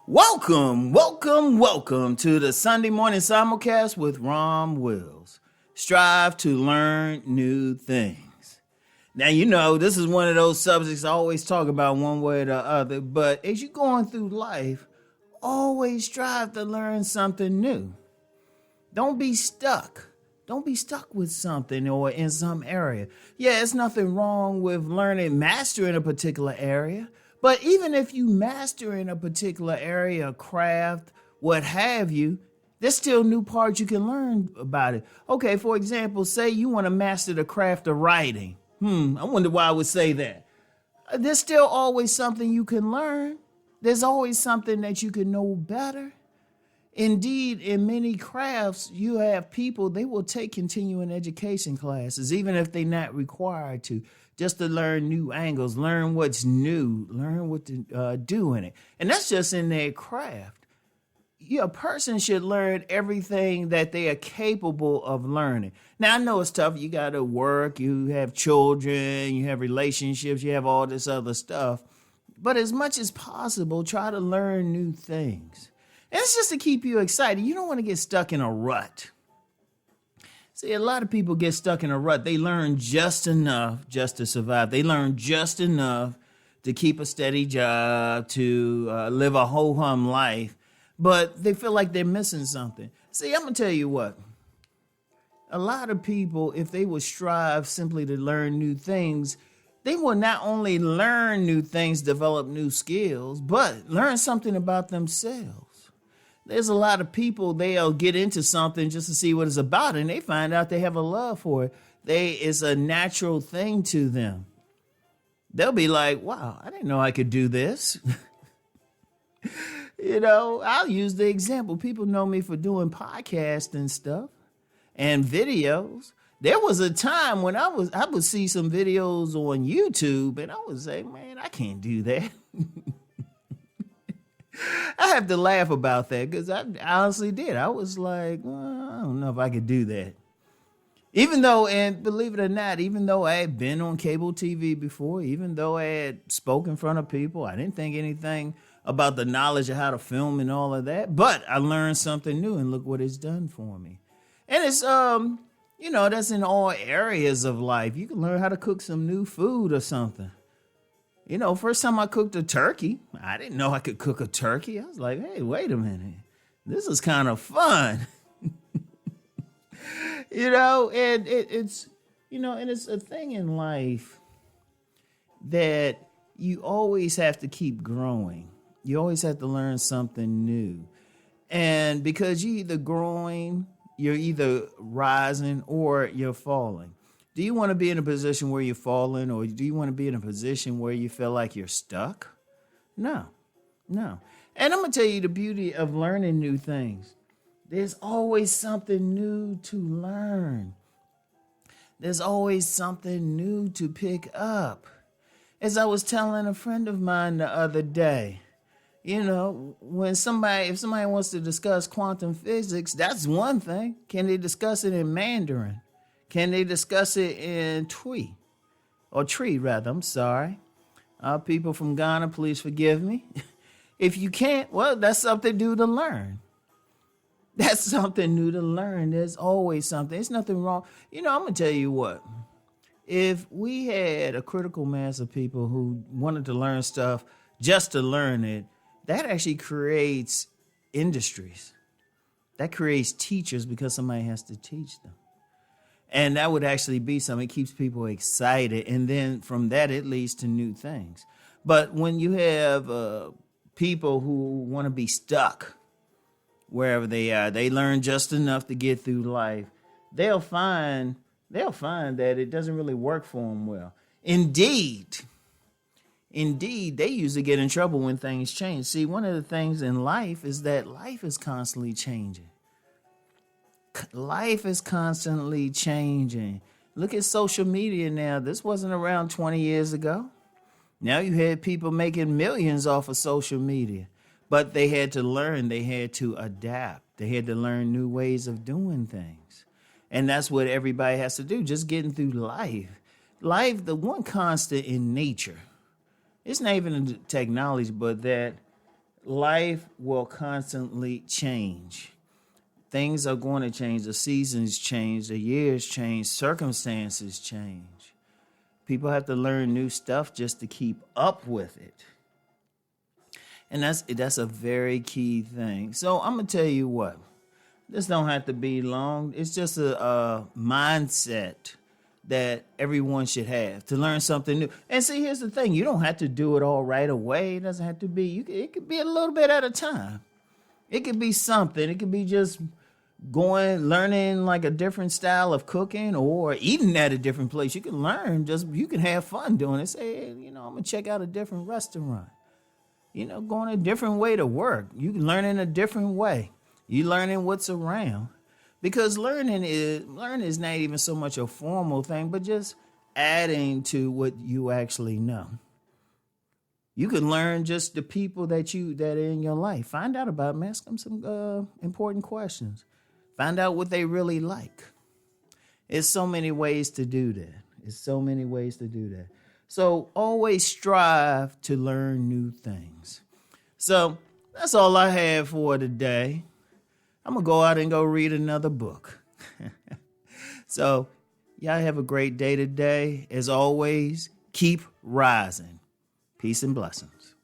Welcome to the Sunday morning simulcast with Rom Wills. Strive to learn new things. Now, this is one of those subjects I always talk about one way or the other, but as you're going through life, always strive to learn something new. Don't be stuck. Don't be stuck with something or in some area. Yeah, there's nothing wrong with mastering a particular area. But even if you master in a particular area, craft, what have you, there's still new parts you can learn about it. Okay, for example, say you want to master the craft of writing. I wonder why I would say that. There's still always something you can learn. There's always something that you can know better. Indeed, in many crafts, you have people, they will take continuing education classes, even if they're not required to, just to learn new angles, learn what's new, learn what to do in it. And that's just in their craft. A person should learn everything that they are capable of learning. Now, I know it's tough. You got to work, you have children, you have relationships, you have all this other stuff. But as much as possible, try to learn new things. And it's just to keep you excited. You don't want to get stuck in a rut. See, a lot of people get stuck in a rut. They learn just enough just to survive. They learn just enough to keep a steady job, to live a ho-hum life. But they feel like they're missing something. See, I'm going to tell you what. A lot of people, if they would strive simply to learn new things, they will not only learn new things, develop new skills, but learn something about themselves. There's a lot of people, they'll get into something just to see what it's about, and they find out they have a love for it. It's a natural thing to them. They'll be like, wow, I didn't know I could do this. I'll use the example. People know me for doing podcasts and stuff and videos. There was a time when I would see some videos on YouTube, and I would say, man, I can't do that. I have to laugh about that because I honestly did. I was like, well, I don't know if I could do that. Even though, and believe it or not, even though I had been on cable TV before, even though I had spoken in front of people, I didn't think anything about the knowledge of how to film and all of that. But I learned something new, and look what it's done for me. And it's, that's in all areas of life. You can learn how to cook some new food or something. First time I cooked a turkey, I didn't know I could cook a turkey. I was like, hey, wait a minute. This is kind of fun. And it's a thing in life that you always have to keep growing. You always have to learn something new. And because you're either growing, you're either rising or you're falling. Do you want to be in a position where you're falling, or do you want to be in a position where you feel like you're stuck? No. And I'm going to tell you the beauty of learning new things. There's always something new to learn. There's always something new to pick up. As I was telling a friend of mine the other day, if somebody wants to discuss quantum physics, that's one thing. Can they discuss it in Mandarin? Can they discuss it in Tree? I'm sorry. People from Ghana, please forgive me. If you can't, well, that's something new to learn. That's something new to learn. There's always something. There's nothing wrong. I'm going to tell you what. If we had a critical mass of people who wanted to learn stuff just to learn it, that actually creates industries. That creates teachers because somebody has to teach them. And that would actually be something. It keeps people excited. And then from that, it leads to new things. But when you have people who want to be stuck wherever they are, they learn just enough to get through life, they'll find that it doesn't really work for them well. Indeed, they usually get in trouble when things change. See, one of the things in life is that life is constantly changing. Life is constantly changing. Look at social media now. This wasn't around 20 years ago. Now you had people making millions off of social media. But they had to learn. They had to adapt. They had to learn new ways of doing things. And that's what everybody has to do, just getting through life. Life, the one constant in nature, it's not even in technology, but that Life will constantly change. Things are going to change. The seasons change. The years change. Circumstances change. People have to learn new stuff just to keep up with it. And that's a very key thing. So I'm going to tell you what. This don't have to be long. It's just a mindset that everyone should have to learn something new. And see, here's the thing. You don't have to do it all right away. It doesn't have to be. It could be a little bit at a time. It could be something. It could be just learning like a different style of cooking or eating at a different place. You can learn, you can have fun doing it. Say, hey, I'm going to check out a different restaurant. Going a different way to work. You can learn in a different way. You learning what's around. Because learning is not even so much a formal thing, but just adding to what you actually know. You can learn just the people that are in your life. Find out about them. Ask them some important questions. Find out what they really like. It's so many ways to do that. So always strive to learn new things. So that's all I have for today. I'm going to go out and go read another book. So y'all have a great day today. As always, keep rising. Peace and blessings.